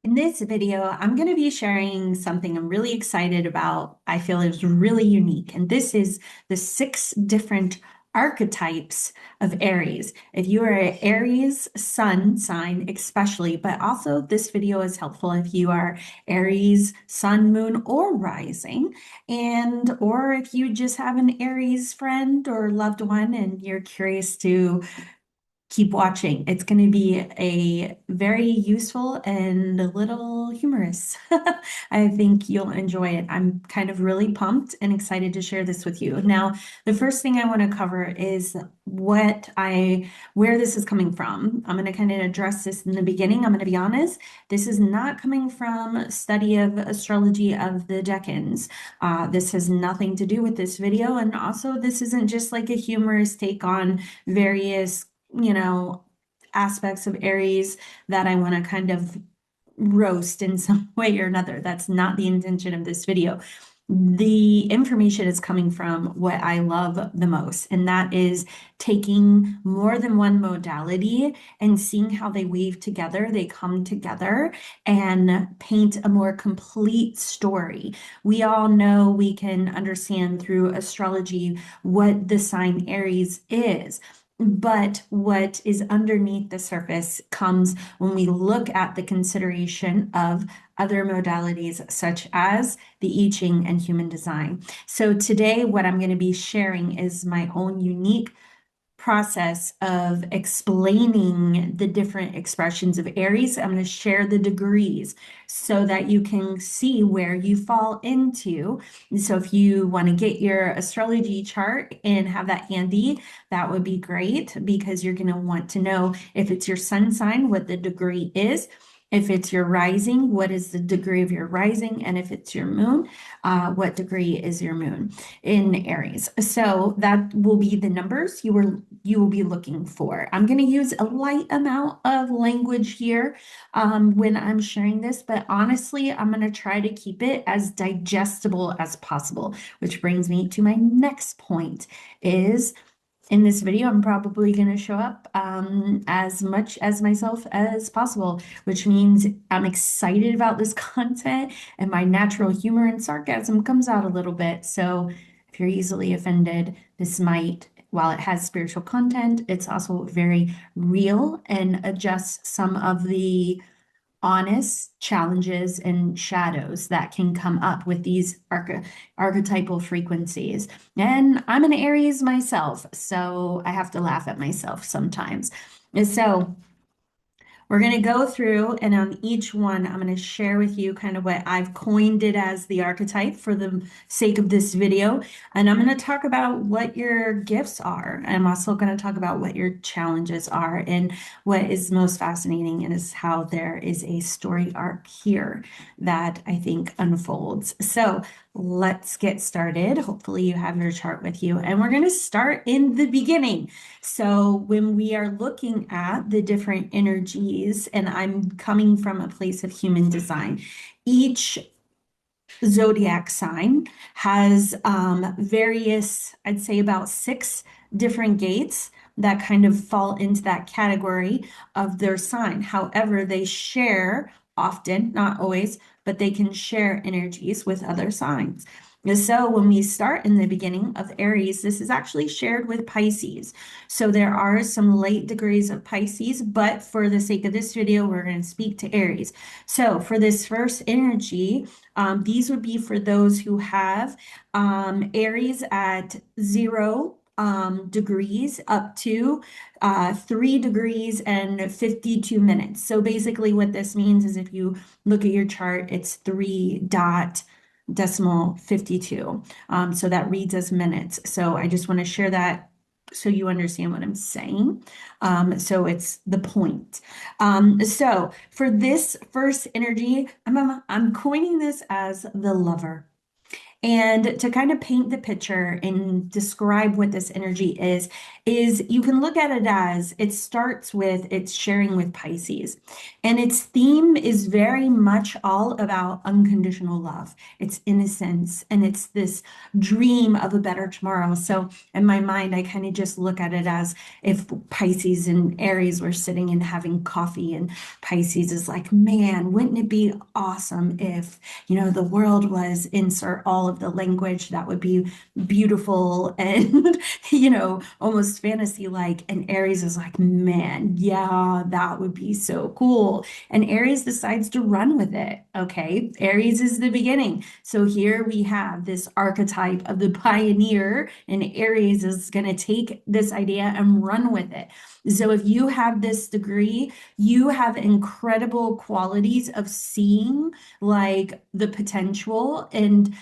In this video, I'm going to be sharing something I'm really excited about. I feel is really unique, and this is the 6 different archetypes of Aries. If you are an Aries Sun sign, especially, but also this video is helpful if you are Aries Sun, Moon, or Rising, and or if you just have an Aries friend or loved one and you're curious to keep watching. It's going to be a very useful and a little humorous. I think you'll enjoy it. I'm kind of really pumped and excited to share this with you. Now, the first thing I want to cover is where this is coming from. I'm going to kind of address this in the beginning. I'm going to be honest. This is not coming from study of astrology of the decans. This has nothing to do with this video. And also, this isn't just like a humorous take on various aspects of Aries that I want to kind of roast in some way or another. That's not the intention of this video. The information is coming from what I love the most, and that is taking more than one modality and seeing how they weave together, they come together and paint a more complete story. We all know we can understand through astrology what the sign Aries is. But what is underneath the surface comes when we look at the consideration of other modalities such as the I Ching and human design. So today, what I'm going to be sharing is my own unique process of explaining the different expressions of Aries. I'm going to share the degrees so that you can see where you fall into. So if you want to get your astrology chart and have that handy, that would be great because you're going to want to know if it's your sun sign, what the degree is. If it's your rising, what is the degree of your rising? And if it's your moon, what degree is your moon in Aries? So that will be the numbers you will be looking for. I'm going to use a light amount of language here when I'm sharing this, but honestly, I'm going to try to keep it as digestible as possible, which brings me to my next point is in this video, I'm probably going to show up as much as myself as possible, which means I'm excited about this content and my natural humor and sarcasm comes out a little bit. So if you're easily offended, this might, while it has spiritual content, it's also very real and adjusts some of the honest challenges and shadows that can come up with these archetypal frequencies. And I'm an Aries myself, so I have to laugh at myself sometimes. And so we're going to go through, and on each one, I'm going to share with you kind of what I've coined it as the archetype for the sake of this video. And I'm going to talk about what your gifts are. I'm also going to talk about what your challenges are. And what is most fascinating is how there is a story arc here that I think unfolds. So let's get started. Hopefully you have your chart with you. And we're going to start in the beginning. So when we are looking at the different energies, and I'm coming from a place of human design, each zodiac sign has various, I'd say about 6 different gates that kind of fall into that category of their sign. However, they share often, not always, but they can share energies with other signs. And so when we start in the beginning of Aries, this is actually shared with Pisces. So there are some late degrees of Pisces, but for the sake of this video, we're going to speak to Aries. So for this first energy, these would be for those who have Aries at 0 degrees up to 3 degrees and 52 minutes. So basically what this means is if you look at your chart, it's 3.52. So that reads as minutes. So I just want to share that so you understand what I'm saying. So it's the point. So for this first energy, I'm coining this as the lover. And to kind of paint the picture and describe what this energy is you can look at it as it starts with it's sharing with Pisces. And its theme is very much all about unconditional love. It's innocence and it's this dream of a better tomorrow. So in my mind, I kind of just look at it as if Pisces and Aries were sitting and having coffee, and Pisces is like, man, wouldn't it be awesome if, the world was insert all of the language that would be beautiful and, almost fantasy like. And Aries is like, man, yeah, that would be so cool. And Aries decides to run with it. Okay. Aries is the beginning. So here we have this archetype of the pioneer, and Aries is going to take this idea and run with it. So if you have this degree, you have incredible qualities of seeing like the potential, and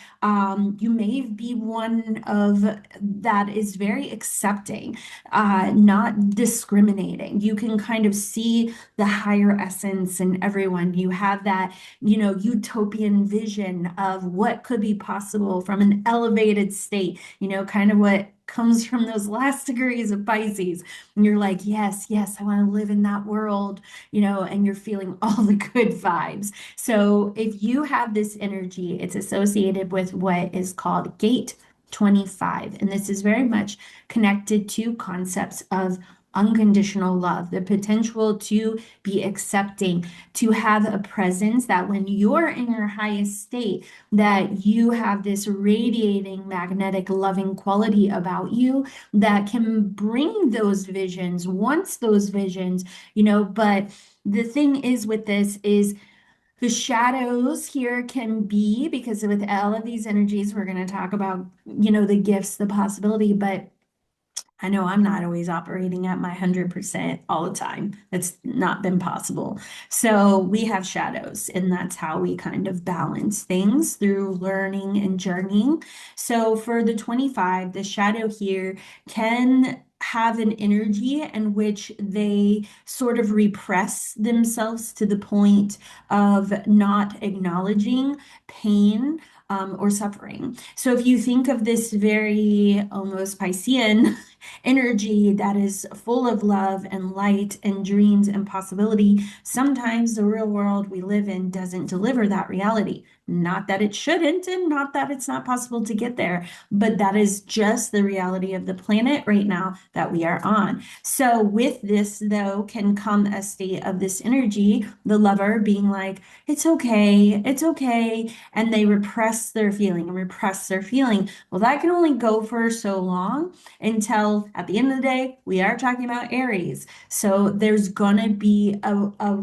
you may be one of that is very accepting, not discriminating. You can kind of see the higher essence in everyone. You have that, utopian vision of what could be possible from an elevated state, kind of what comes from those last degrees of Pisces. And you're like, yes, yes, I want to live in that world, and you're feeling all the good vibes. So if you have this energy, it's associated with what is called gate 25. And this is very much connected to concepts of unconditional love, the potential to be accepting, to have a presence that when you're in your highest state, that you have this radiating magnetic loving quality about you that can bring those visions, once those visions, but the thing is with this is the shadows here can be, because with all of these energies, we're going to talk about, the gifts, the possibility, but I know I'm not always operating at my 100% all the time. That's not been possible. So we have shadows, and that's how we kind of balance things through learning and journeying. So for the 25, the shadow here can have an energy in which they sort of repress themselves to the point of not acknowledging pain, or suffering. So if you think of this very almost Piscean energy that is full of love and light and dreams and possibility, sometimes the real world we live in doesn't deliver that reality. Not that it shouldn't, and not that it's not possible to get there, but that is just the reality of the planet right now that we are on. So with this, though, can come a state of this energy, the lover being like, it's okay, it's okay. And they repress their feeling and repress their feeling. Well, that can only go for so long until at the end of the day, we are talking about Aries. So there's gonna be a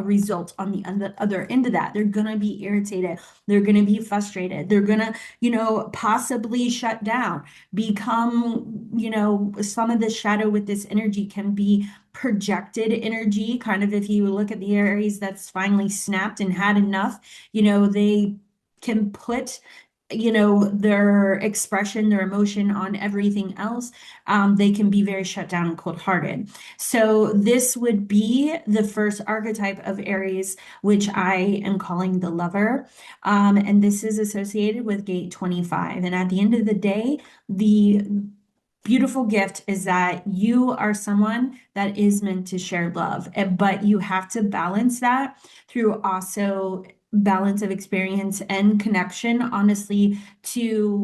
result on the other end of that. They're gonna be irritated. They're gonna be frustrated. They're gonna, possibly shut down, become, some of the shadow with this energy can be projected energy. Kind of if you look at the Aries that's finally snapped and had enough, they can put their expression, their emotion on everything else. They can be very shut down and cold-hearted. So this would be the first archetype of Aries, which I am calling the lover. And this is associated with gate 25. And at the end of the day, the beautiful gift is that you are someone that is meant to share love, but you have to balance that through also balance of experience and connection. Honestly,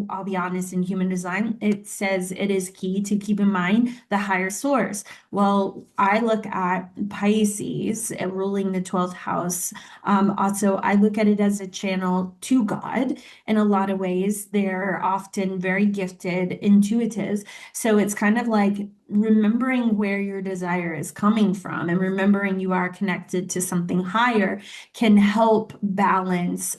I'll be honest, in human design, it says it is key to keep in mind the higher source. Well, I look at Pisces ruling the 12th house. Also, I look at it as a channel to God in a lot of ways. They're often very gifted, intuitive. So it's kind of like remembering where your desire is coming from and remembering you are connected to something higher can help balance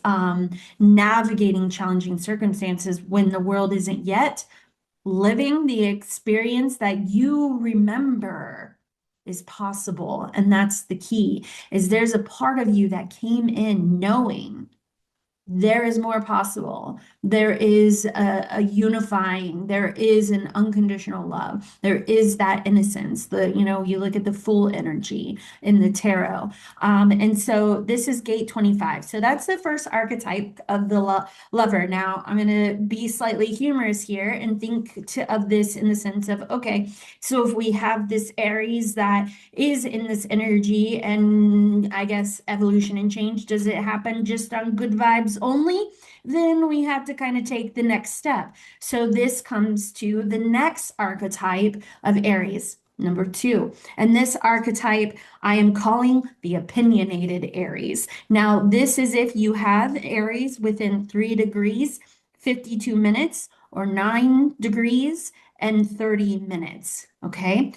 navigating challenging circumstances when the world isn't yet living the experience that you remember is possible. And that's the key, is there's a part of you that came in knowing there is more possible. There is a unifying, there is an unconditional love, there is that innocence. You look at the full energy in the tarot. And so this is gate 25. So that's the first archetype of the lover. Now I'm going to be slightly humorous here and of this in the sense of, okay, so if we have this Aries that is in this energy and I guess evolution and change, does it happen just on good vibes only? Then we have to kind of take the next step. So this comes to the next archetype of Aries, number 2. And this archetype I am calling the opinionated Aries. Now, this is if you have Aries within 3 degrees, 52 minutes, or 9 degrees and 30 minutes. Okay.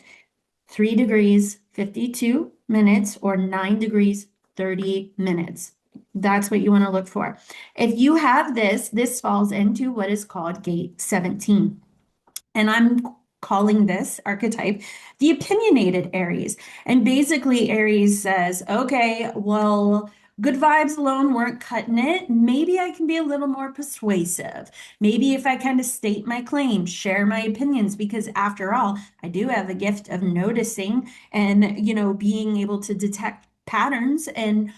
3 degrees, 52 minutes, or 9 degrees, 30 minutes. That's what you want to look for. If you have this falls into what is called gate 17. And I'm calling this archetype the opinionated Aries. And basically, Aries says, okay, well, good vibes alone weren't cutting it. Maybe I can be a little more persuasive. Maybe if I kind of state my claims, share my opinions, because after all, I do have a gift of noticing and, being able to detect patterns and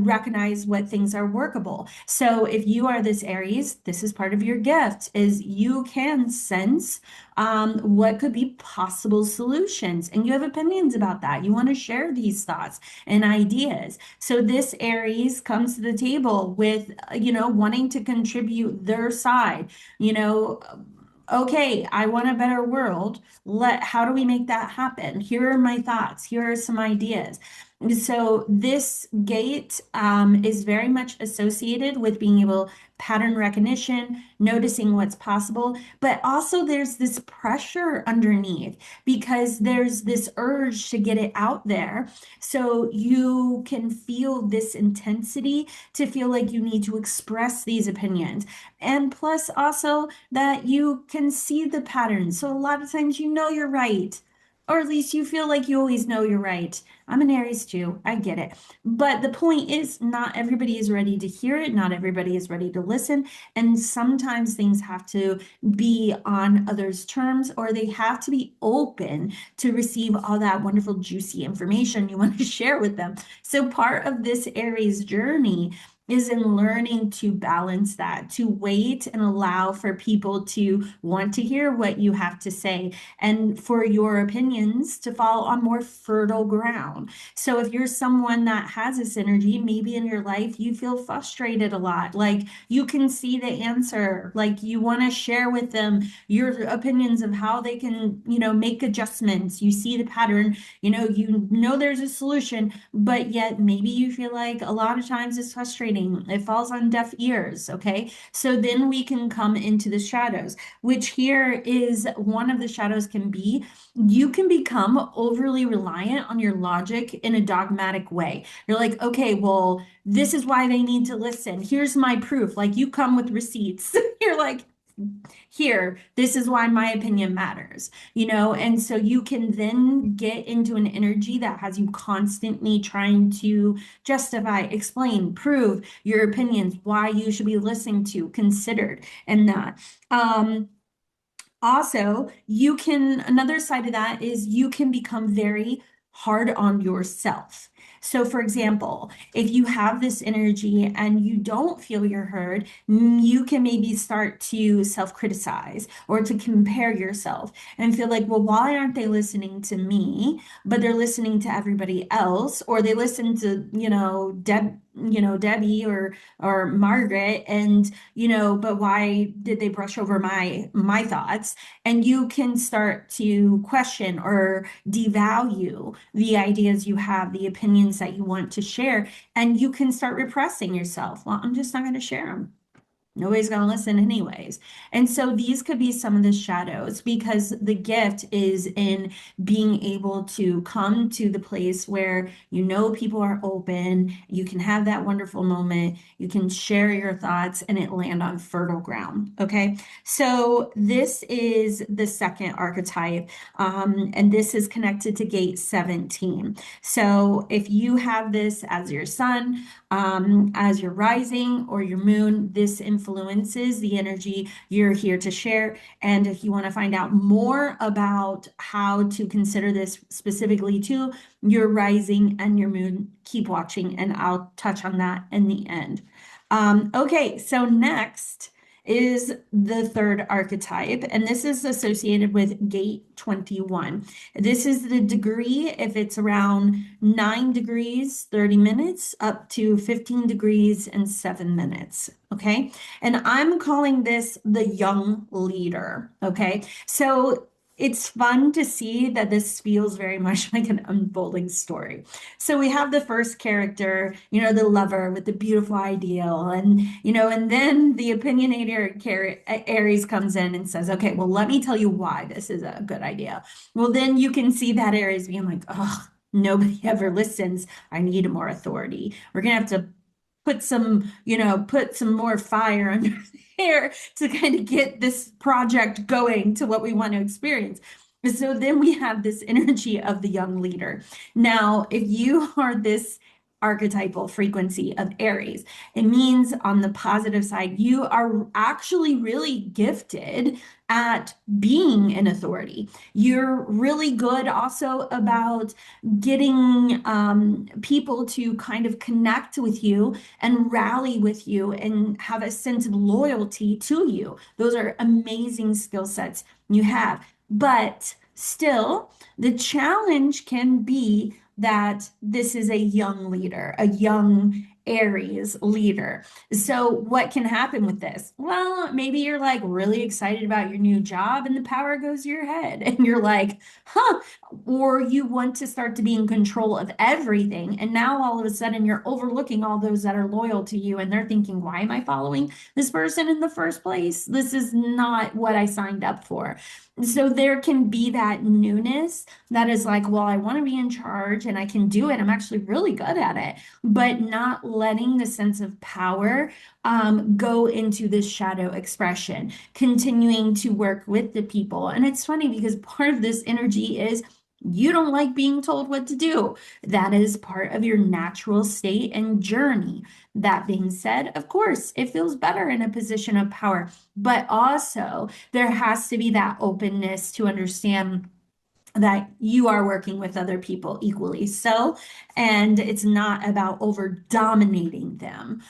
recognize what things are workable. So if you are this Aries, this is part of your gift, is you can sense what could be possible solutions. And you have opinions about that. You want to share these thoughts and ideas. So this Aries comes to the table with, wanting to contribute their side, okay, I want a better world. How do we make that happen? Here are my thoughts. Here are some ideas. So this gate is very much associated with being able pattern recognition, noticing what's possible, but also there's this pressure underneath because there's this urge to get it out there. So you can feel this intensity to feel like you need to express these opinions. And plus also that you can see the patterns. So a lot of times you're right. Or at least you feel like you always know you're right. I'm an Aries too. I get it. But the point is, not everybody is ready to hear it. Not everybody is ready to listen. And sometimes things have to be on others' terms, or they have to be open to receive all that wonderful, juicy information you want to share with them. So part of this Aries journey is in learning to balance that, to wait and allow for people to want to hear what you have to say and for your opinions to fall on more fertile ground. So if you're someone that has this energy, maybe in your life you feel frustrated a lot, like you can see the answer, like you want to share with them your opinions of how they can, make adjustments. You see the pattern, there's a solution, but yet maybe you feel like a lot of times it's frustrating. It falls on deaf ears. Okay. So then we can come into the shadows, which here is one of the shadows can be you can become overly reliant on your logic in a dogmatic way. You're like, okay, well, this is why they need to listen. Here's my proof. Like you come with receipts. You're like, here, this is why my opinion matters, and so you can then get into an energy that has you constantly trying to justify, explain, prove your opinions, why you should be listened to, considered, and that. Also, another side of that is you can become very hard on yourself. So, for example, if you have this energy and you don't feel you're heard, you can maybe start to self-criticize or to compare yourself and feel like, well, why aren't they listening to me, but they're listening to everybody else, or they listen to, Debbie or Margaret, and but why did they brush over my thoughts? And you can start to question or devalue the ideas you have, the opinions that you want to share, and you can start repressing yourself. Well, I'm just not going to share them. Nobody's going to listen anyways. And so these could be some of the shadows because the gift is in being able to come to the place where you know people are open, you can have that wonderful moment, you can share your thoughts and it land on fertile ground. Okay. So this is the second archetype, and this is connected to gate 17. So if you have this as your sun, as your rising or your moon, this influences the energy you're here to share. And if you want to find out more about how to consider this specifically to your rising and your moon, keep watching and I'll touch on that in the end. Okay, so next is the third archetype, and this is associated with gate 21. This is the degree if it's around 9 degrees, 30 minutes, up to 15 degrees and 7 minutes. Okay. And I'm calling this the young leader. Okay. So it's fun to see that this feels very much like an unfolding story. So we have the first character, the lover with the beautiful ideal, and then the opinionated Aries comes in and says, okay, well, let me tell you why this is a good idea. Well, then you can see that Aries being like, oh, nobody ever listens. I need more authority. We're gonna have to put some more fire under there to kind of get this project going to what we want to experience. So then we have this energy of the young leader. Now, if you are this archetypal frequency of Aries, it means on the positive side, you are actually really gifted at being an authority. You're really good also about getting people to kind of connect with you and rally with you and have a sense of loyalty to you. Those are amazing skill sets you have. But still, the challenge can be that this is a young leader, a young Aries leader. So, what can happen with this? Well, maybe you're like really excited about your new job and the power goes to your head, and you're like, huh, or you want to start to be in control of everything. And now all of a sudden you're overlooking all those that are loyal to you, and they're thinking, why am I following this person in the first place? This is not what I signed up for. So there can be that newness that is like, well, I want to be in charge and I can do it. I'm actually really good at it, but not letting the sense of power go into this shadow expression, continuing to work with the people. And it's funny because part of this energy is you don't like being told what to do. That is part of your natural state and journey. That being said, of course, it feels better in a position of power, but also there has to be that openness to understand that you are working with other people equally so, and it's not about over dominating them.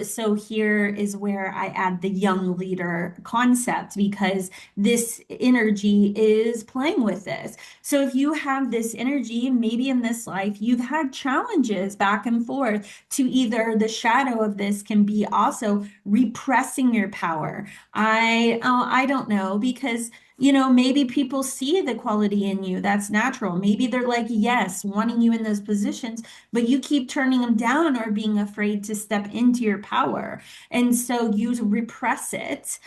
So here is where I add the young leader concept because this energy is playing with this. So if you have this energy, maybe in this life, you've had challenges back and forth to either the shadow of this can be also repressing your power. I don't know because maybe people see the quality in you. That's natural. Maybe they're like, yes, wanting you in those positions, but you keep turning them down or being afraid to step into your power. And so you repress it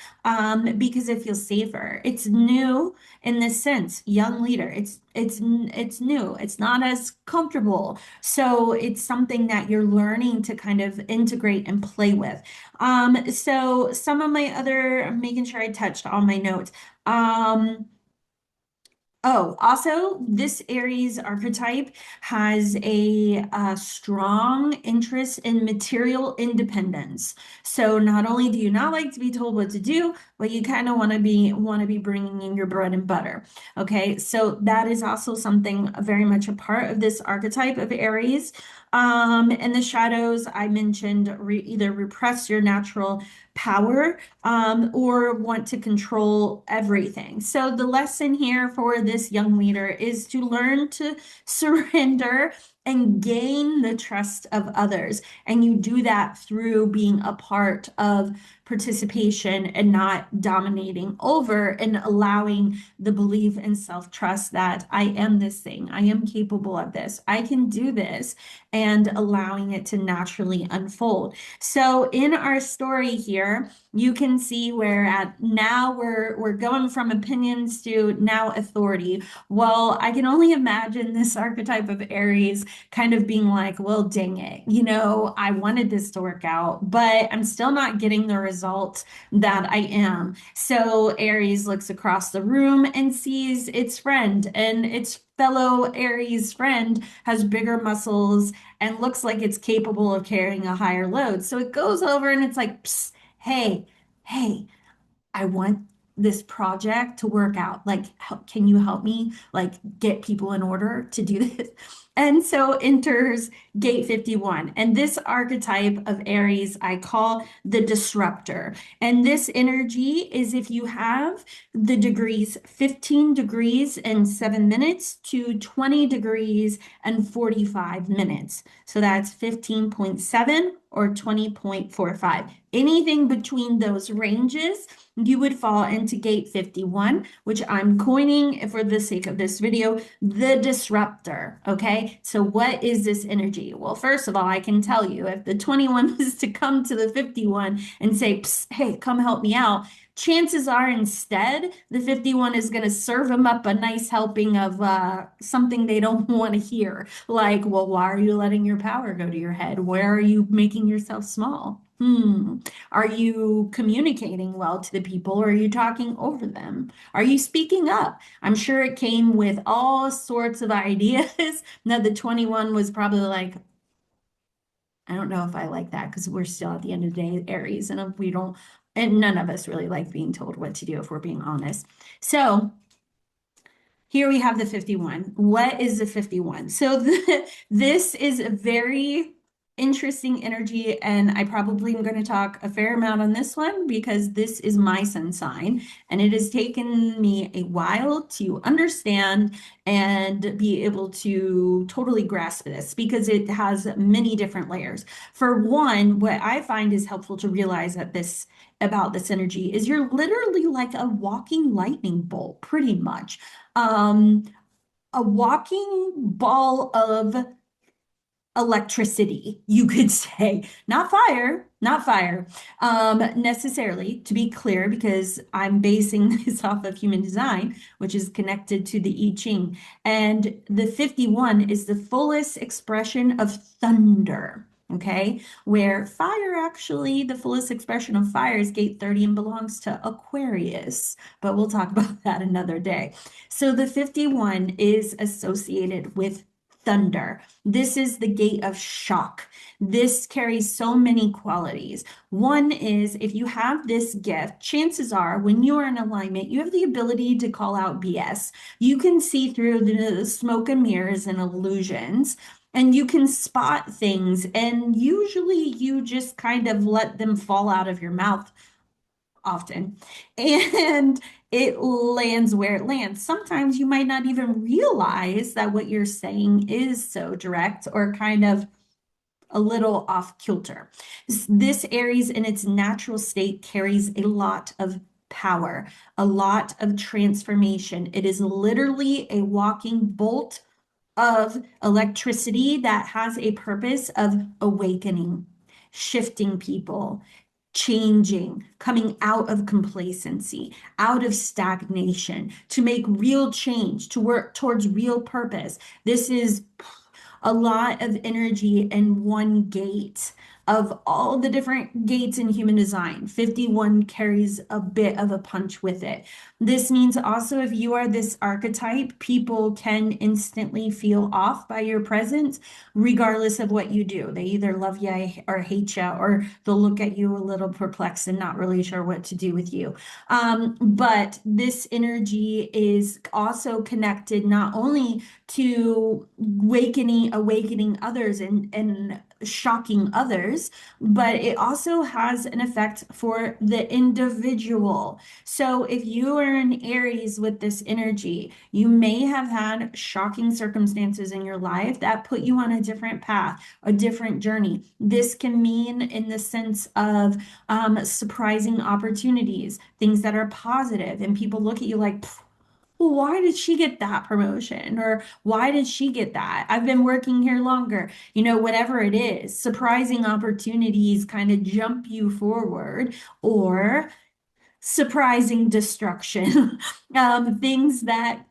because it feels safer. It's new in this sense, young leader. It's new. It's not as comfortable. So it's something that you're learning to kind of integrate and play with. So some of my other, making sure I touched all my notes. Oh, also, this Aries archetype has a strong interest in material independence. So not only do you not like to be told what to do, but you kind of want to be bringing in your bread and butter. Okay, so that is also something very much a part of this archetype of Aries. And the shadows I mentioned either repress your natural power or want to control everything. So the lesson here for this young leader is to learn to surrender and gain the trust of others. And you do that through being a part of participation and not dominating over, and allowing the belief and self-trust that I am this thing, I am capable of this, I can do this, and allowing it to naturally unfold. So in our story here, you can see where at now we're going from opinions to now authority. Well, I can only imagine this archetype of Aries kind of being like, well, dang it, I wanted this to work out, but I'm still not getting the results that I am. So Aries looks across the room and sees its friend, and its fellow Aries friend has bigger muscles and looks like it's capable of carrying a higher load. So it goes over and it's like, psst, hey, I want this project to work out. Like, can you help me like get people in order to do this? And so enters gate 51. And this archetype of Aries I call the disruptor. And this energy is if you have the degrees 15 degrees and 7 minutes to 20 degrees and 45 minutes. So that's 15.7 or 20.45. Anything between those ranges, you would fall into gate 51, which I'm coining for the sake of this video, the disruptor. Okay. So what is this energy? Well, first of all, I can tell you if the 21 is to come to the 51 and say, hey, come help me out, chances are instead the 51 is going to serve them up a nice helping of something they don't want to hear. Like, well, why are you letting your power go to your head? Where are you making yourself small? Are you communicating well to the people, or are you talking over them? Are you speaking up? I'm sure it came with all sorts of ideas. Now, the 21 was probably like, I don't know if I like that, because we're still at the end of the day Aries, and we don't, and none of us really like being told what to do if we're being honest. So here we have the 51. What is the 51? So this is a very interesting energy, and I probably am going to talk a fair amount on this one because this is my sun sign, and it has taken me a while to understand and be able to totally grasp this because it has many different layers. For one, what I find is helpful to realize that this about this energy is you're literally like a walking lightning bolt, pretty much. Um, a walking ball of electricity, you could say, not fire, not fire, necessarily, to be clear, because I'm basing this off of human design, which is connected to the I Ching. And the 51 is the fullest expression of thunder. Okay, where fire actually, the fullest expression of fire is gate 30 and belongs to Aquarius, but we'll talk about that another day. So the 51 is associated with thunder. This is the gate of shock. This carries so many qualities. One is if you have this gift, chances are when you are in alignment, you have the ability to call out BS. You can see through the smoke and mirrors and illusions, and you can spot things, and usually you just kind of let them fall out of your mouth often. And it lands where it lands. Sometimes you might not even realize that what you're saying is so direct or kind of a little off kilter. This Aries in its natural state carries a lot of power, a lot of transformation. It is literally a walking bolt of electricity that has a purpose of awakening, shifting people, changing, coming out of complacency, out of stagnation, to make real change, to work towards real purpose. This is a lot of energy in one gate. Of all the different gates in human design, 51 carries a bit of a punch with it. This means also if you are this archetype, people can instantly feel off by your presence, regardless of what you do. They either love you or hate you, or they'll look at you a little perplexed and not really sure what to do with you. But this energy is also connected not only to awakening others and shocking others, but it also has an effect for the individual. So if you are an Aries with this energy, you may have had shocking circumstances in your life that put you on a different path, a different journey. This can mean in the sense of surprising opportunities, things that are positive, and people look at you like, well, why did she get that promotion? Or why did she get that? I've been working here longer. You know, whatever it is, surprising opportunities kind of jump you forward, or surprising destruction. Things that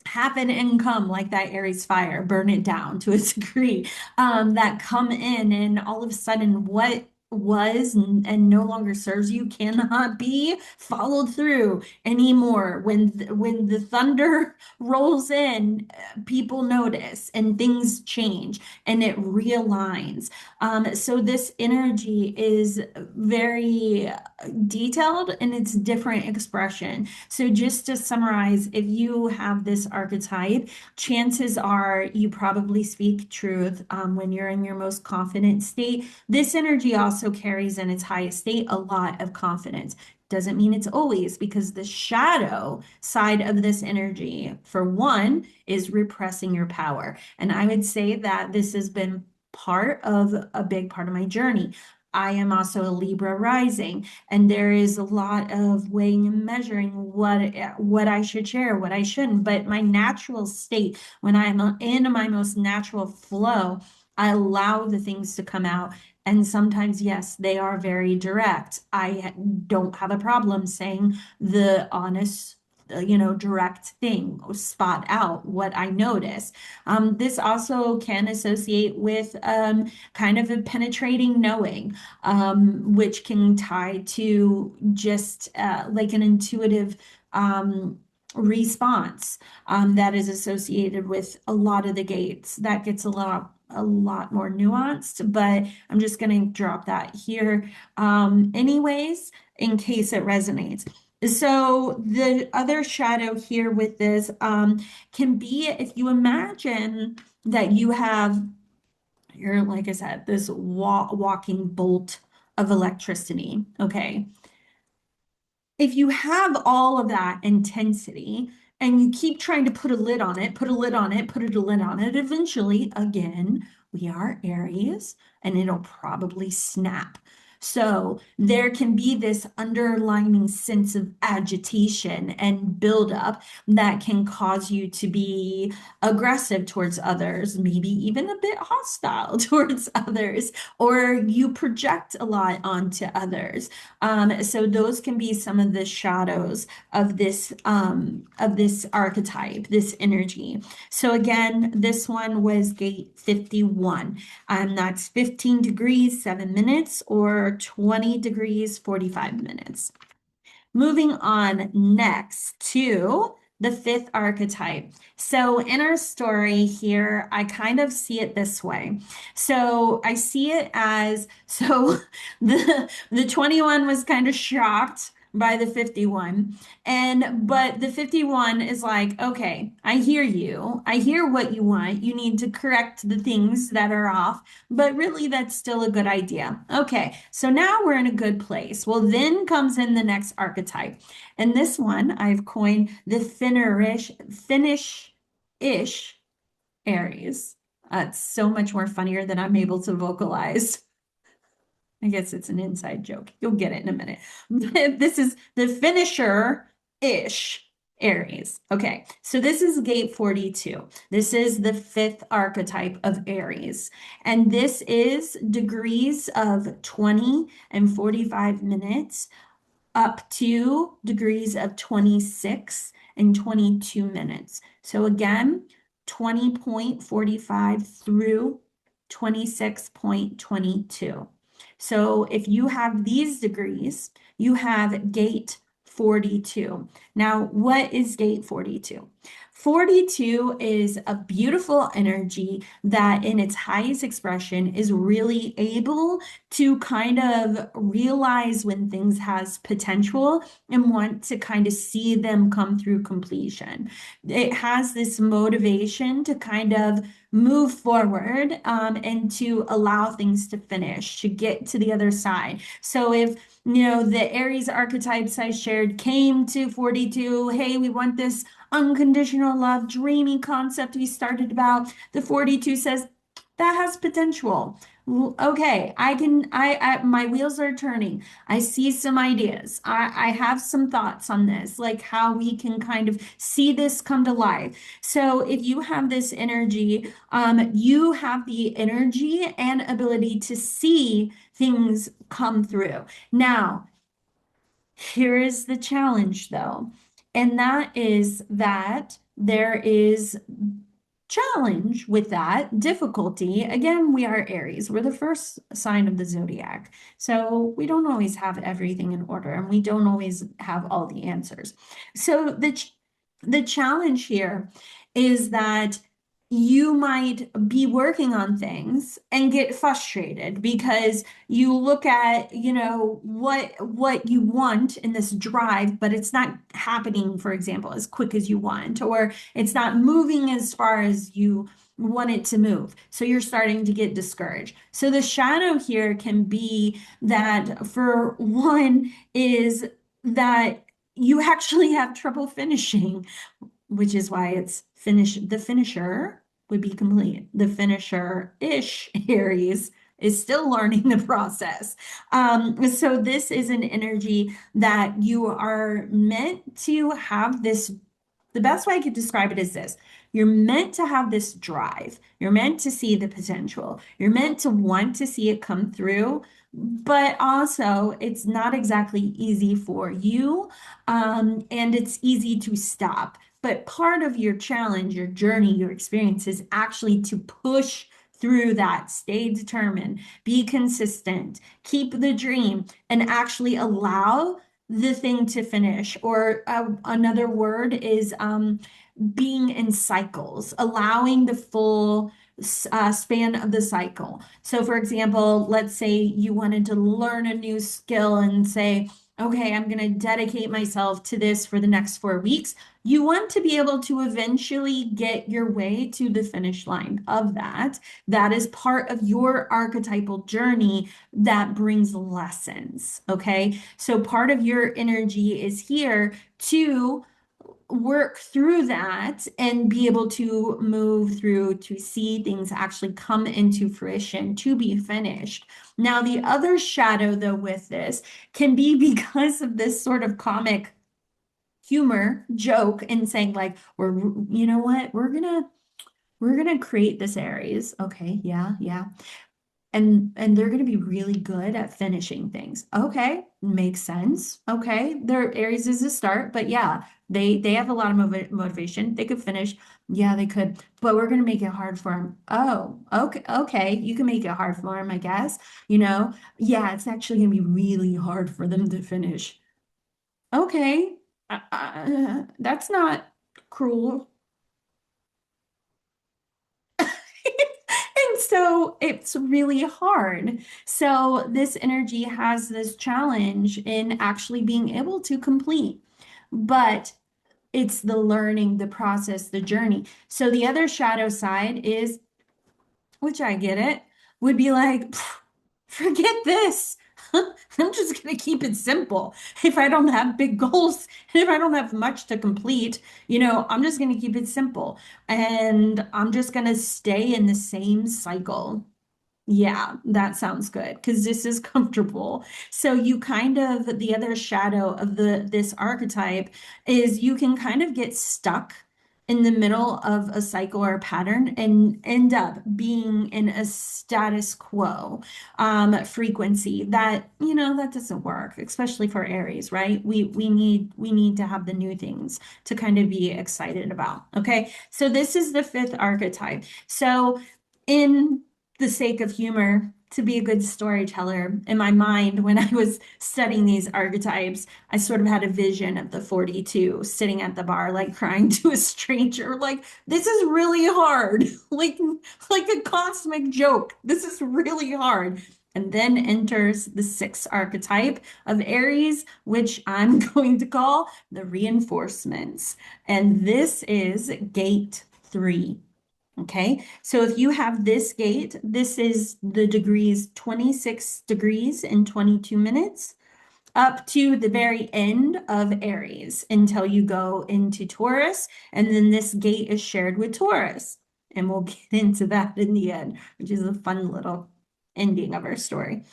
happen and come like that Aries fire, burn it down to a degree, that come in and all of a sudden what was and no longer serves you cannot be followed through anymore. When the thunder rolls in, people notice and things change and it realigns. So this energy is very detailed in its different expression. So just to summarize, if you have this archetype, chances are you probably speak truth when you're in your most confident state. This energy also carries in its highest state a lot of confidence. Doesn't mean it's always, because the shadow side of this energy, for one, is repressing your power. And I would say that this has been part of a big part of my journey. I am also a Libra rising, and there is a lot of weighing and measuring what I should share, what I shouldn't. But my natural state, when I'm in my most natural flow, I allow the things to come out. And sometimes, yes, they are very direct. I don't have a problem saying the honest, direct thing, spot out what I notice. This also can associate with kind of a penetrating knowing, which can tie to just like an intuitive response that is associated with a lot of the gates. That gets a lot more nuanced, but I'm just going to drop that here anyways, in case it resonates. So the other shadow here with this can be, if you imagine that you're, like I said, this walking bolt of electricity. Okay. If you have all of that intensity and you keep trying to put a lid on it, put a lid on it, put a lid on it, eventually, again, we are Aries and it'll probably snap. So there can be this underlying sense of agitation and buildup that can cause you to be aggressive towards others, maybe even a bit hostile towards others, or you project a lot onto others. So those can be some of the shadows of this archetype, this energy. So again, this one was gate 51. That's 15 degrees, 7 minutes, or 20 degrees, 45 minutes. Moving on next to the fifth archetype. So in our story here, I kind of see it this way. So I see it as, so the 21 was kind of shocked by the 51. But the 51 is like, okay, I hear you. I hear what you want. You need to correct the things that are off, but really that's still a good idea. Okay, so now we're in a good place. Well, then comes in the next archetype. And this one I've coined the Finish-ish Aries. It's so much more funnier than I'm able to vocalize. I guess it's an inside joke. You'll get it in a minute. This is the Finisher-ish Aries. Okay, so this is gate 42. This is the fifth archetype of Aries. And this is degrees of 20 and 45 minutes up to degrees of 26 and 22 minutes. So again, 20.45 through 26.22. So if you have these degrees, you have gate 42. Now, what is gate 42? 42 is a beautiful energy that, in its highest expression, is really able to kind of realize when things has potential and want to kind of see them come through completion. It has this motivation to kind of move forward and to allow things to finish, to get to the other side. So if the Aries archetypes I shared came to 42, hey, we want this unconditional love, dreamy concept we started about. The 42 says that has potential. Okay, my wheels are turning. I see some ideas. I have some thoughts on this, like how we can kind of see this come to life. So if you have this energy, you have the energy and ability to see things come through. Now, here is the challenge, though, and that is that there is challenge with that difficulty. Again, we are Aries. We're the first sign of the zodiac. So we don't always have everything in order and we don't always have all the answers. So the challenge here is that you might be working on things and get frustrated because you look at, what you want in this drive, but it's not happening, for example, as quick as you want, or it's not moving as far as you want it to move. So you're starting to get discouraged. So the shadow here can be that, for one, is that you actually have trouble finishing, which is why it's the finisher would be complete. The Finisher-ish Aries is still learning the process. So this is an energy that you are meant to have this. The best way I could describe it is this. You're meant to have this drive. You're meant to see the potential. You're meant to want to see it come through, but also it's not exactly easy for you, and it's easy to stop. But part of your challenge, your journey, your experience is actually to push through that, stay determined, be consistent, keep the dream, and actually allow the thing to finish. Or another word is being in cycles, allowing the full span of the cycle. So, for example, let's say you wanted to learn a new skill and say, okay, I'm going to dedicate myself to this for the next 4 weeks. You want to be able to eventually get your way to the finish line of that. That is part of your archetypal journey that brings lessons. Okay. So part of your energy is here to work through that and be able to move through to see things actually come into fruition to be finished. Now, the other shadow, though, with this can be because of this sort of comic humor joke and saying, like, you know what, we're gonna create this Aries. Okay, yeah, yeah. And they're going to be really good at finishing things. Okay, makes sense. Okay, their Aries is a start, but yeah, they have a lot of motivation. They could finish. Yeah, they could, but we're going to make it hard for them. Oh, okay, okay, you can make it hard for them, I guess. Yeah, it's actually going to be really hard for them to finish. Okay, that's not cruel. And so it's really hard. So this energy has this challenge in actually being able to complete, but it's the learning, the process, the journey. So the other shadow side is, which I get it, would be like, forget this. I'm just going to keep it simple. If I don't have big goals, and if I don't have much to complete, I'm just going to keep it simple. And I'm just going to stay in the same cycle. Yeah, that sounds good because this is comfortable. So you kind of, the other shadow of this archetype is you can kind of get stuck in the middle of a cycle or a pattern and end up being in a status quo frequency that, that doesn't work, especially for Aries, right? We need to have the new things to kind of be excited about. Okay. So this is the fifth archetype. So in the sake of humor, to be a good storyteller. In my mind, when I was studying these archetypes, I sort of had a vision of the 42 sitting at the bar, like crying to a stranger, like, this is really hard, like a cosmic joke. This is really hard. And then enters the sixth archetype of Aries, which I'm going to call the reinforcements. And this is gate 3. Okay, so if you have this gate, this is the degrees 26 degrees in 22 minutes up to the very end of Aries until you go into Taurus. And then this gate is shared with Taurus. And we'll get into that in the end, which is a fun little ending of our story.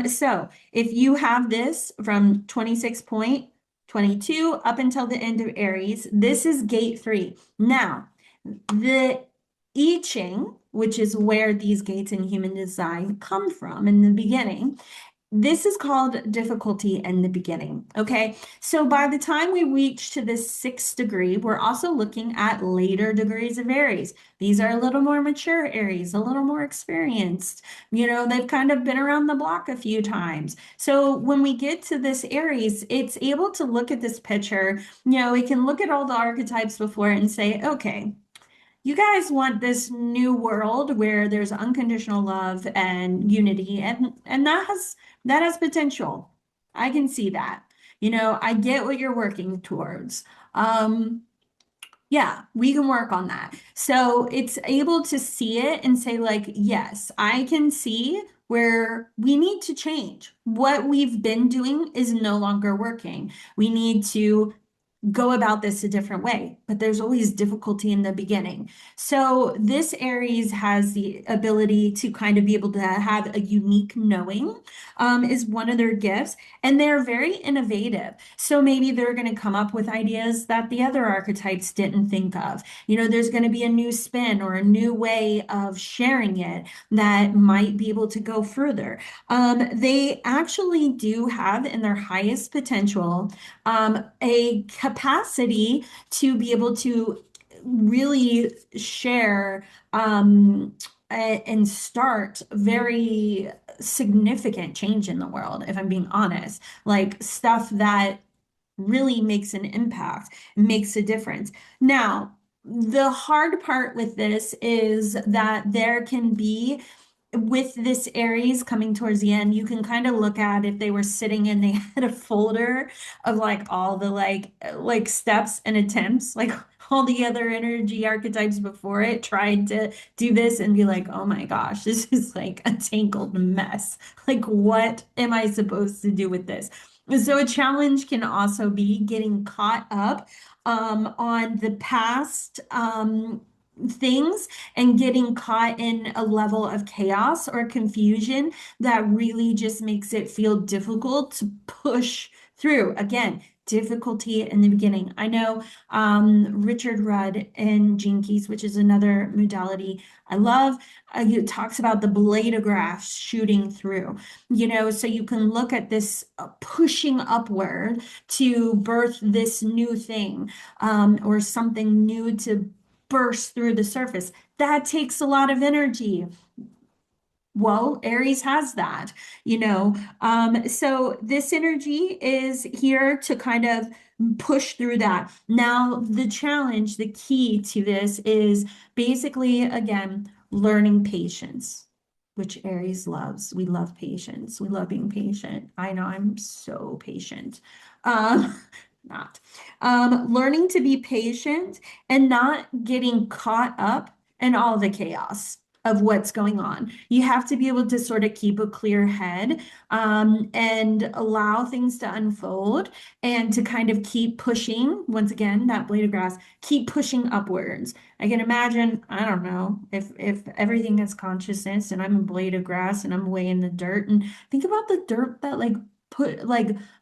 So if you have this from 26.22 up until the end of Aries, this is gate 3. Now, the I Ching, which is where these gates in human design come from in the beginning, this is called difficulty in the beginning. Okay, so by the time we reach to this 6th degree, we're also looking at later degrees of Aries. These are a little more mature Aries, a little more experienced. You know, they've kind of been around the block a few times. So when we get to this Aries, it's able to look at this picture. You know, it can look at all the archetypes before it and say, okay, you guys want this new world where there's unconditional love and unity, and that has potential. I can see that. You know, I get what you're working towards. Yeah, we can work on that. So it's able to see it and say, like, yes, I can see where we need to change. What we've been doing is no longer working. We need to go about this a different way, but there's always difficulty in the beginning. So this Aries has the ability to kind of be able to have a unique knowing, is one of their gifts, and they're very innovative. So maybe they're going to come up with ideas that the other archetypes didn't think of. You know, there's going to be a new spin or a new way of sharing it that might be able to go further. They actually do have in their highest potential a capacity to be able to really share and start very significant change in the world, if I'm being honest, like stuff that really makes an impact, makes a difference. Now, the hard part with this is that there can be with this Aries coming towards the end, you can kind of look at if they were sitting and they had a folder of like all the like steps and attempts, like all the other energy archetypes before it tried to do this and be like, oh my gosh, this is like a tangled mess. Like, what am I supposed to do with this? So a challenge can also be getting caught up on the past things and getting caught in a level of chaos or confusion that really just makes it feel difficult to push through. Again, difficulty in the beginning. I know Richard Rudd in Gene Keys, which is another modality I love, he talks about the bladograph shooting through, you know, so you can look at this pushing upward to birth this new thing or something new to burst through the surface. That takes a lot of energy. Well, Aries has that, you know. So this energy is here to kind of push through that. Now, the challenge, the key to this is basically, again, learning patience, which Aries loves. We love patience. We love being patient. I know I'm so patient. Um, not. Learning to be patient and not getting caught up in all the chaos of what's going on. You have to be able to sort of keep a clear head and allow things to unfold and to kind of keep pushing, once again, that blade of grass, keep pushing upwards. I can imagine, I don't know, if everything is consciousness and I'm a blade of grass and I'm way in the dirt, and think about the dirt that like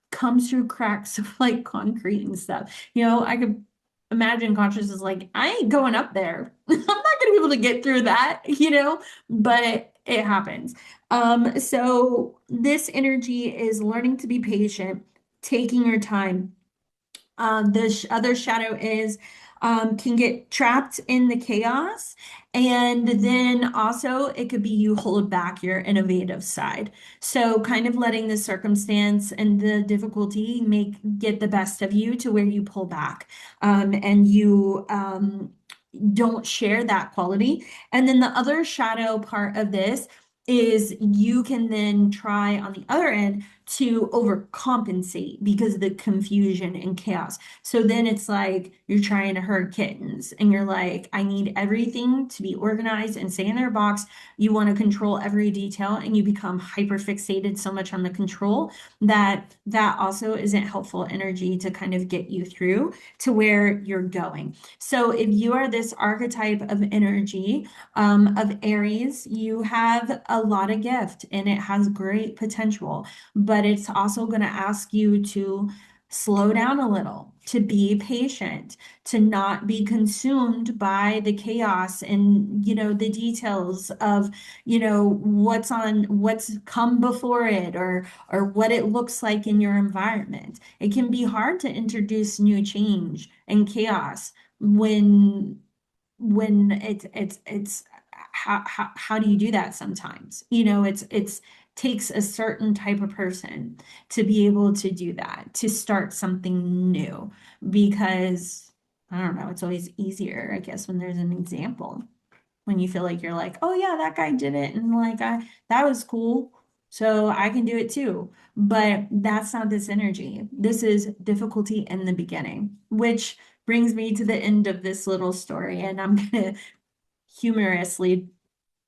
comes through cracks of like concrete and stuff. You know, I could imagine consciousness is like, I ain't going up there. I'm not gonna be able to get through that, you know, but it happens. So this energy is learning to be patient, taking your time. The other shadow is can get trapped in the chaos And then also, it could be you hold back your innovative side. So, kind of letting the circumstance and the difficulty get the best of you to where you pull back, and you don't share that quality. And then the other shadow part of this is you can then try on the other end to overcompensate because of the confusion and chaos. So then it's like you're trying to herd kittens and you're like, I need everything to be organized and stay in their box. You want to control every detail and you become hyper fixated so much on the control that that also isn't helpful energy to kind of get you through to where you're going. So if you are this archetype of energy, of Aries, you have a lot of gift and it has great potential, but it's also going to ask you to slow down a little, to be patient, to not be consumed by the chaos and, the details of, what's come before it or what it looks like in your environment. It can be hard to introduce new change and chaos when it's how do you do that sometimes? It's takes a certain type of person to be able to do that, to start something new because I don't know, it's always easier, I guess, when there's an example. When you feel like you're like, oh yeah, that guy did it and like that was cool. So I can do it too. But that's not this energy. This is difficulty in the beginning, which brings me to the end of this little story. And I'm gonna humorously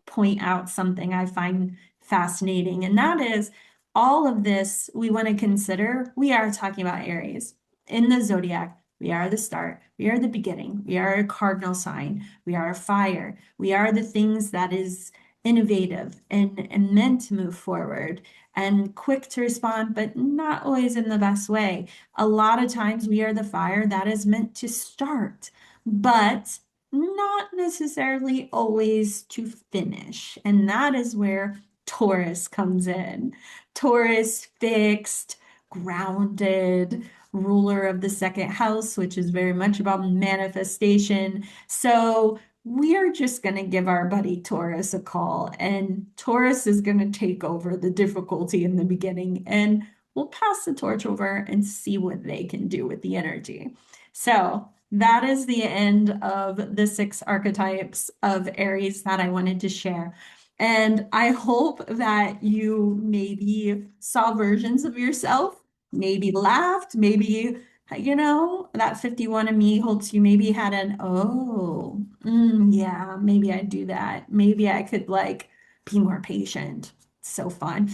point out something I find fascinating, and that is all of this we want to consider. We are talking about Aries in the zodiac. We are the start. We are the beginning. We are a cardinal sign. We are a fire. We are the things that is innovative and meant to move forward and quick to respond, but not always in the best way. A lot of times we are the fire that is meant to start, but not necessarily always to finish. And that is where Taurus comes in. Taurus, fixed, grounded, ruler of the second house, which is very much about manifestation. So we are just going to give our buddy Taurus a call, and Taurus is going to take over the difficulty in the beginning, and we'll pass the torch over and see what they can do with the energy. So that is the end of the 6 archetypes of Aries that I wanted to share. And I hope that you maybe saw versions of yourself, maybe laughed, maybe, that 51 of me holds you maybe had an, oh, yeah, maybe I'd do that. Maybe I could like be more patient. So fun.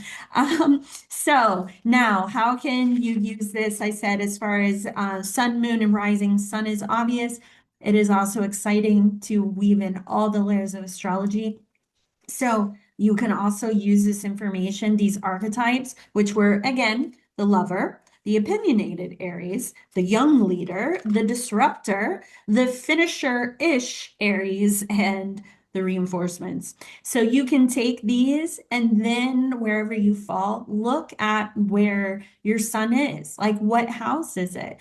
So now, how can you use this? I said, as far as sun, moon, and rising, sun is obvious. It is also exciting to weave in all the layers of astrology. So you can also use this information, these archetypes, which were, again, the lover, the opinionated Aries, the young leader, the disruptor, the finisher-ish Aries, and the reinforcements. So you can take these and then wherever you fall, look at where your sun is. Like what house is it?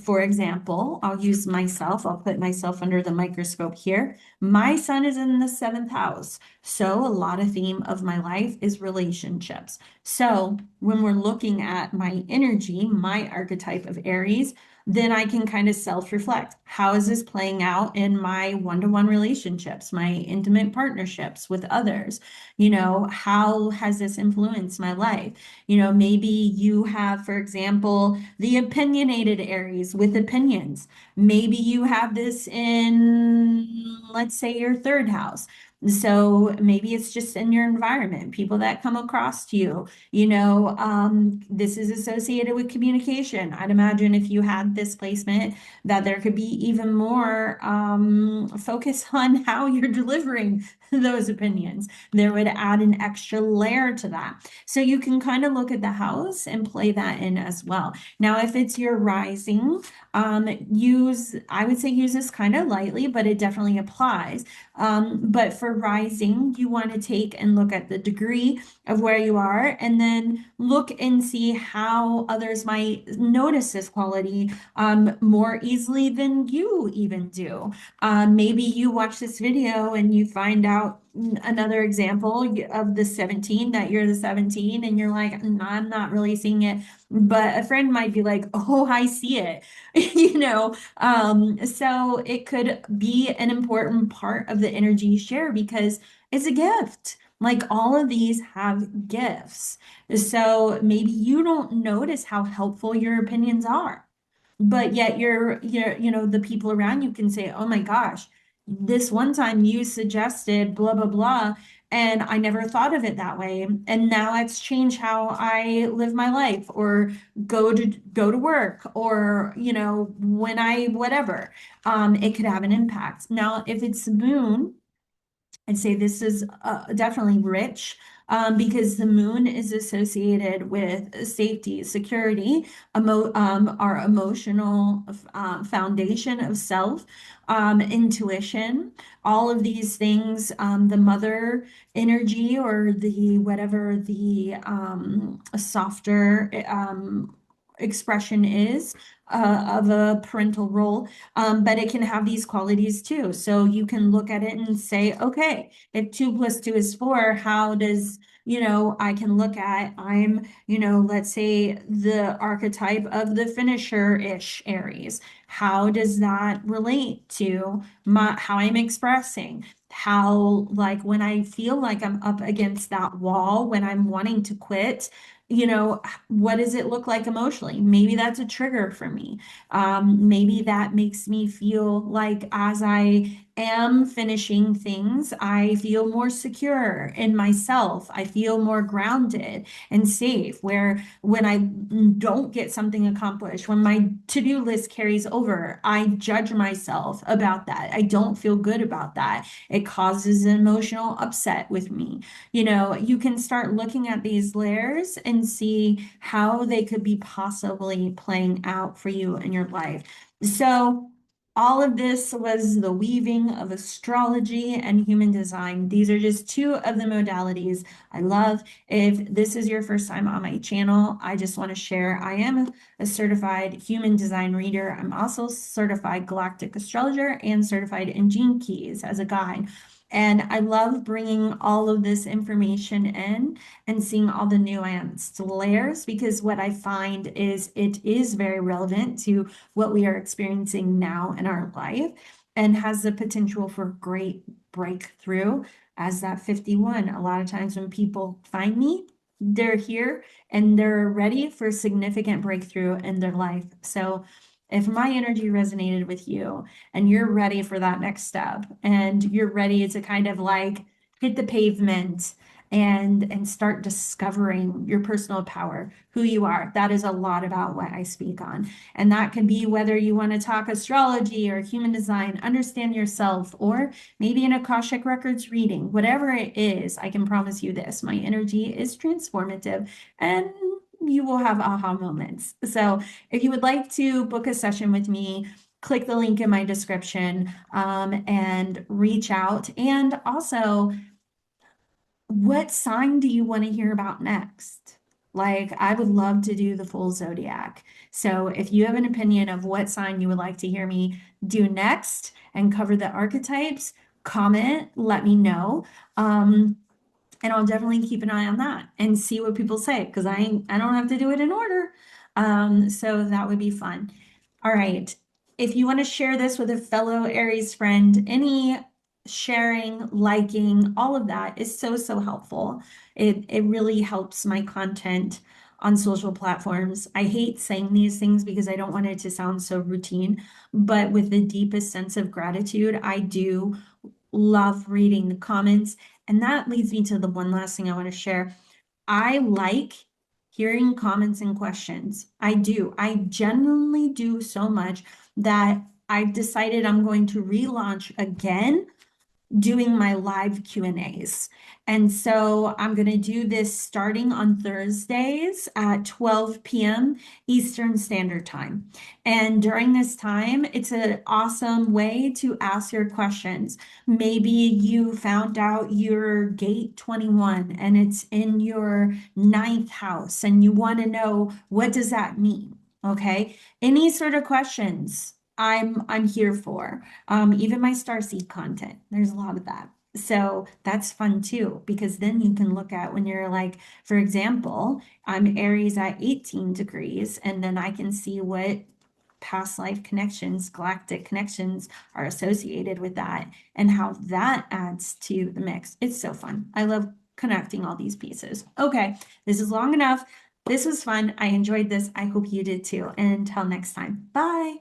For example, I'll use myself. I'll put myself under the microscope here. My sun is in the 7th house. So a lot of theme of my life is relationships. So when we're looking at my energy, my archetype of Aries, then I can kind of self-reflect. How is this playing out in my one-to-one relationships, my intimate partnerships with others? How has this influenced my life? Maybe you have, for example, the opinionated Aries with opinions. Maybe you have this in, let's say, your 3rd house. So maybe it's just in your environment, people that come across to you. This is associated with communication. I'd imagine if you had this placement, that there could be even more focus on how you're delivering those opinions. There would add an extra layer to that. So you can kind of look at the house and play that in as well. Now, if it's your rising, I would say use this kind of lightly, but it definitely applies. But for rising, you want to take and look at the degree of where you are, and then look and see how others might notice this quality more easily than you even do. Maybe you watch this video and you find out another example of the 17, that you're the 17, and you're like, I'm not really seeing it. But a friend might be like, oh, I see it, so it could be an important part of the energy you share because it's a gift. Like all of these have gifts. So maybe you don't notice how helpful your opinions are, but yet the people around you can say, oh my gosh, this one time you suggested blah blah blah, and I never thought of it that way, and now it's changed how I live my life or go to work, or when I whatever. It could have an impact. Now if it's the moon, I'd say this is definitely rich, because the moon is associated with safety, security, our emotional foundation of self, intuition, all of these things, the mother energy, or the whatever the softer expression is of a parental role, but it can have these qualities too. So you can look at it and say, okay, if 2 + 2 is 4, how does, I can look at, let's say the archetype of the Finisher-ish Aries. How does that relate to how I'm expressing? How, like, when I feel like I'm up against that wall, when I'm wanting to quit, what does it look like emotionally? Maybe that's a trigger for me. Maybe that makes me feel like as I am finishing things, I feel more secure in myself. I feel more grounded and safe. Where when I don't get something accomplished, when my to-do list carries over, I judge myself about that. I don't feel good about that. It causes an emotional upset with me. You can start looking at these layers and see how they could be possibly playing out for you in your life. So, all of this was the weaving of astrology and human design. These are just two of the modalities I love. If this is your first time on my channel, I just want to share I am a certified human design reader. I'm also certified galactic astrologer and certified in Gene Keys as a guide. And I love bringing all of this information in and seeing all the nuanced layers, because what I find is it is very relevant to what we are experiencing now in our life, and has the potential for great breakthrough as that 51. A lot of times when people find me, they're here and they're ready for significant breakthrough in their life. So if my energy resonated with you and you're ready for that next step, and you're ready to kind of like hit the pavement and start discovering your personal power, who you are, that is a lot about what I speak on. And that can be whether you want to talk astrology or human design, understand yourself, or maybe an Akashic Records reading, whatever it is. I can promise you this, my energy is transformative, and you will have aha moments. So if you would like to book a session with me, click the link in my description, and reach out. And also, what sign do you want to hear about next? Like, I would love to do the full zodiac. So if you have an opinion of what sign you would like to hear me do next and cover the archetypes, comment, let me know. And I'll definitely keep an eye on that and see what people say, because I don't have to do it in order. So that would be fun. All right. If you want to share this with a fellow Aries friend, any sharing, liking, all of that is so, so helpful. It really helps my content on social platforms. I hate saying these things because I don't want it to sound so routine, but with the deepest sense of gratitude, I do love reading the comments. And that leads me to the one last thing I want to share. I like hearing comments and questions. I do. I genuinely do so much that I've decided I'm going to relaunch again doing my live Q&As. And so I'm going to do this starting on Thursdays at 12 p.m. Eastern Standard Time. And during this time, it's an awesome way to ask your questions. Maybe you found out your gate 21 and it's in your ninth house and you want to know, what does that mean? Okay. Any sort of questions, I'm here for. Even my starseed content, there's a lot of that. So that's fun too, because then you can look at when you're like, for example, I'm Aries at 18 degrees, and then I can see what past life connections, galactic connections are associated with that and how that adds to the mix. It's so fun. I love connecting all these pieces. Okay, this is long enough. This was fun. I enjoyed this. I hope you did too. And until next time, bye.